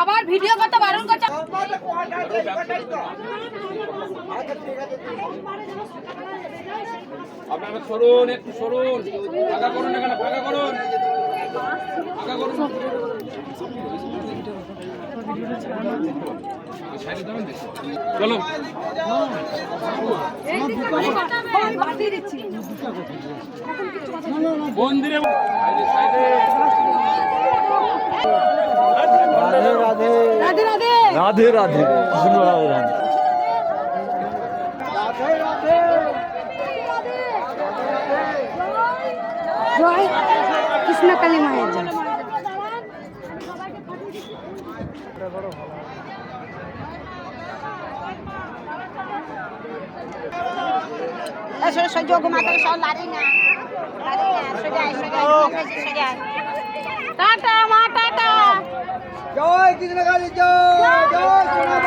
আবার ভিডিও করতে বারণ করছে। আপনারা সরুন, একটু সরুন, ফাঁকা করুন, এখানে ফাঁকা করুন, ফাঁকা করুন। চলো মন্দিরে রাধে রাধে রাধে রাধে রাধে কৃষ্ণ রাধে রাধে জয় কৃষ্ণ কালী মায়ের জয়। জয় কৃষ্ণ কালী জয় জয়